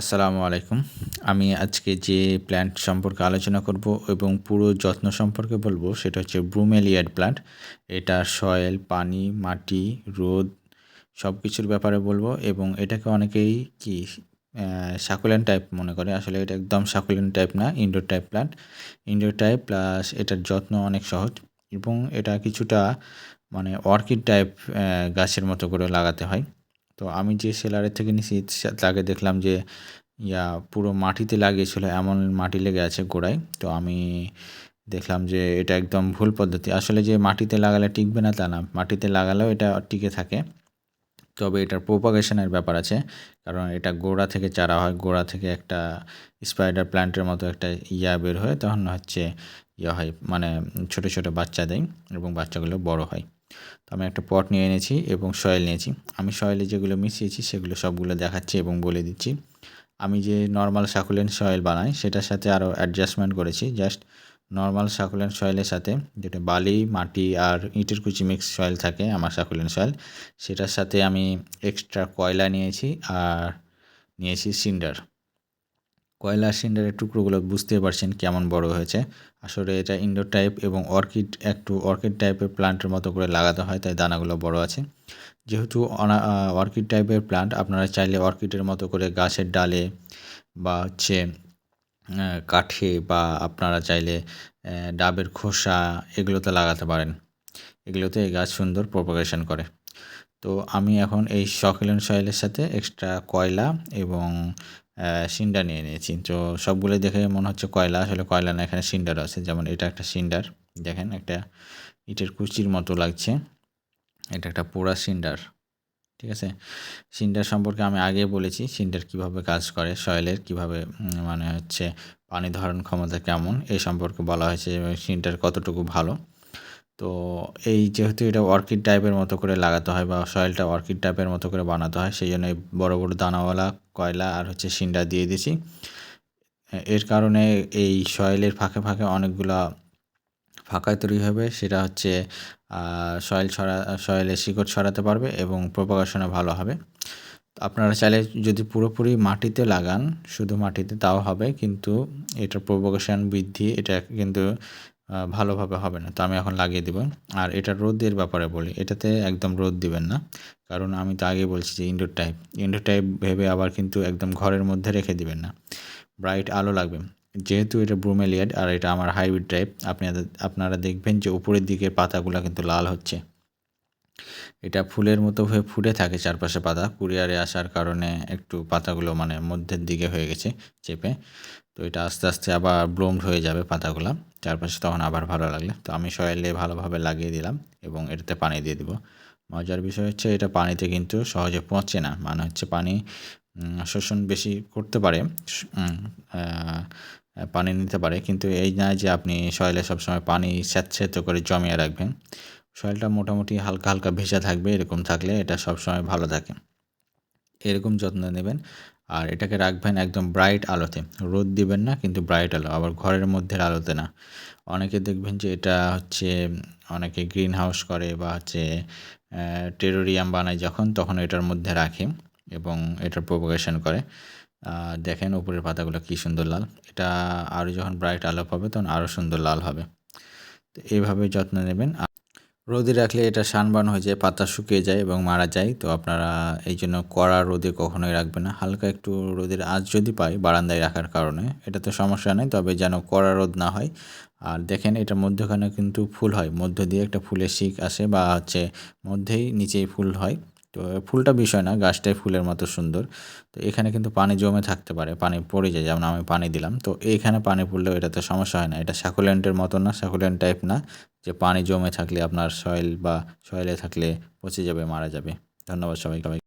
আসসালামু আলাইকুম। আমি আজকে যে প্ল্যান্ট সম্পর্কে আলোচনা করব এবং পুরো যত্ন সম্পর্কে বলবো সেটা হচ্ছে ব্রোমেলিয়াড প্ল্যান্ট। এটা সয়েল, পানি, মাটি, রোদ সব কিছুর ব্যাপারে বলবো এবং এটাকে অনেকেই কি সাকুলেন্ট টাইপ মনে করে। আসলে এটা একদম সাকুলেন্ট টাইপ না, indoor type plant. Indoor type plus এটার যত্ন অনেক সহজ এবং এটা কিছুটা মানে অর্কিড টাইপ গাছের মতো করে লাগাতে হয়। তো আমি যে সেলারের থেকে নিছি তাকে দেখলাম যে পুরো মাটিতে লাগিয়েছিল, এমন মাটি লেগে আছে গোড়ায়। তো আমি দেখলাম যে এটা একদম ভুল পদ্ধতি। আসলে যে মাটিতে লাগালে টিকবে না তা না, মাটিতে লাগালেও এটা টিকে থাকে। তবে এটার প্রোপাগেশনের ব্যাপার আছে, কারণ এটা গোড়া থেকে চারা হয়, গোড়া থেকে একটা স্পাইডার প্ল্যান্টের মতো একটা বের হয়, তখন হচ্ছে হয় মানে ছোট ছোট বাচ্চা দেয় এবং বাচ্চাগুলো বড় হয়। তো আমি একটা পট নিয়ে এনেছি এবং সয়েল নিয়েছি। আমি সয়েলে যেগুলো মিশিয়েছি সেগুলো সবগুলো দেখাচ্ছি এবং বলে দিচ্ছি। আমি যে নর্মাল সাকুলেন্ট সয়েল বানাই সেটার সাথে আরও অ্যাডজাস্টমেন্ট করেছি। জাস্ট নর্মাল সাকুলেন্ট সয়েলের সাথে যেটা বালি, মাটি আর ইটের কুচি মিক্স সয়েল থাকে আমার সাকুলেন্ট সয়েল, সেটার সাথে আমি এক্সট্রা কয়লা নিয়েছি আর নিয়েছি সিন্ডার। কয়লা সিন্ডারের টুকরোগুলো বুঝতে পারছেন কেমন বড় হয়েছে। আসলে এটা ইনডোর টাইপ এবং অর্কিড টাইপের প্লান্টের মতো করে লাগাতে হয়, তাই দানাগুলো বড় আছে। যেহেতু অর্কিড টাইপের প্লান্ট, আপনারা চাইলে অর্কিডের মতো করে গাছের ডালে বা হচ্ছে কাঠে বা আপনারা চাইলে ডাবের খোসা এগুলোতে লাগাতে পারেন। এগুলোতে এই গাছ সুন্দর প্রপাগেশন করে। তো আমি এখন এই সাকুলেন্ট সয়েলের সাথে এক্সট্রা কয়লা এবং সিন্ডার নিয়ে নিয়েছি। তো সবগুলো দেখে মনে হচ্ছে কয়লা, আসলে কয়লা না, এখানে সিন্ডার আছে। যেমন এটা একটা সিন্ডার, দেখেন একটা ইটের কুচির মতো লাগছে, এটা একটা পোড়া সিন্ডার। ঠিক আছে, সিন্ডার সম্পর্কে আমি আগে বলেছি সিন্ডার কিভাবে কাজ করে, সয়েলের কিভাবে মানে হচ্ছে পানি ধারণ ক্ষমতা কেমন এই সম্পর্কে বলা হয়েছে এবং সিন্ডার কতটুকু ভালো। তো এই যেহেতু এটা অর্কিড টাইপের মতো করে লাগাতে হয় বা সয়েলটা অর্কিড টাইপের মতো করে বানাতে হয়, সেই জন্য এই বড় বড় দানাওয়ালা কয়লা আর হচ্ছে সিন্ডার দিয়ে দিছি। এর কারণে এই সয়েলের ফাঁকে ফাঁকে অনেকগুলা ফাঁকা তৈরি হবে, সেটা হচ্ছে সয়েলের শিকড় ছড়াতে পারবে এবং প্রপাগেশনও ভালো হবে। আপনারা চাইলে যদি পুরোপুরি মাটিতে লাগান, শুধু মাটিতে, তাও হবে, কিন্তু এটার প্রপাগেশন বৃদ্ধি এটা কিন্তু ভালোভাবে হবে না। তো আমি এখন লাগিয়ে দেব। আর এটার রোদের ব্যাপারে বলি, এটাতে একদম রোদ দিবেন না, কারণ আমি তো আগেই বলছি যে ইনডোর টাইপ ভেবে আবার কিন্তু একদম ঘরের মধ্যে রেখে দিবেন না, ব্রাইট আলো লাগবে। যেহেতু এটা ব্রোমেলিয়াড আর এটা আমার হাইব্রিড টাইপ, আপনারা দেখবেন যে উপরের দিকের পাতাগুলো কিন্তু লাল হচ্ছে। এটা ফুলের মতো হয়ে ফুটে থাকে চারপাশে পাতা, কুরিয়ারে আসার কারণে একটু পাতাগুলো মানে মধ্যের দিকে হয়ে গেছে চেপে। তো এটা আস্তে আস্তে আবার ব্লোমড হয়ে যাবে পাতাগুলো চারপাশে, তখন আবার ভালো লাগলে। তো আমি সয়েলে ভালোভাবে লাগিয়ে দিলাম এবং এটাতে পানি দিয়ে দিব। মজার বিষয় হচ্ছে এটা পানিতে কিন্তু সহজে পচে না, মানে হচ্ছে পানি শোষণ বেশি করতে পারে, পানি নিতে পারে, কিন্তু এই না যে আপনি সয়েলে সবসময় পানি স্যাঁতস্যাঁতে করে জমিয়ে রাখবেন। সয়েলটা মোটামুটি হালকা হালকা ভেজা থাকবে, এরকম থাকলে এটা সবসময় ভালো থাকে। এরকম যত্ন নেবেন আর এটাকে রাখবেন একদম ব্রাইট আলোতে, রোদ দিবেন না কিন্তু ব্রাইট আলো, আবার ঘরের মধ্যে আলোতে না। অনেকে দেখবেন যে এটা হচ্ছে অনেকে গ্রিন হাউস করে বা হচ্ছে টেরোরিয়াম বানায়, তখন এটার মধ্যে রাখে এবং এটার প্রোপাগেশন করে। দেখেন উপরের পাতাগুলো কী সুন্দর লাল, এটা আরও যখন ব্রাইট আলো পাবে তখন আরও সুন্দর লাল হবে। তো এইভাবে যত্ন নেবেন। রোদে রাখলে এটা সানবার্ন হয়ে যায়, পাতা শুকিয়ে যায় এবং মারা যায়। তো আপনারা এই জন্য কড়া রোদে কখনোই রাখবেন না। হালকা একটু রোদের আঁচ যদি পাই বারান্দায় রাখার কারণে, এটা তো সমস্যা নেই, তবে যেন কড়া রোদ না হয়। আর দেখেন এটার মধ্যখানে কিন্তু ফুল হয়, মধ্য দিয়ে একটা ফুলের শিক আসে বা হচ্ছে মধ্যেই নিচেই ফুল হয়। তো ফুলটা বিষয় না, গাছটাই ফুলের মতো সুন্দর। তো এখানে কিন্তু পানি জমে থাকতে পারে, পানি পড়ে যায়, যেমন আমি পানি দিলাম, তো এইখানে পানি পড়লেও এটাতে সমস্যা হয় না। এটা সাকুলেন্টের মতো না, সাকুলেন্ট টাইপ না যে পানি জমে থাকলে আপনার সয়েলে থাকলে পচে যাবে, মারা যাবে। ধন্যবাদ সবাইকে।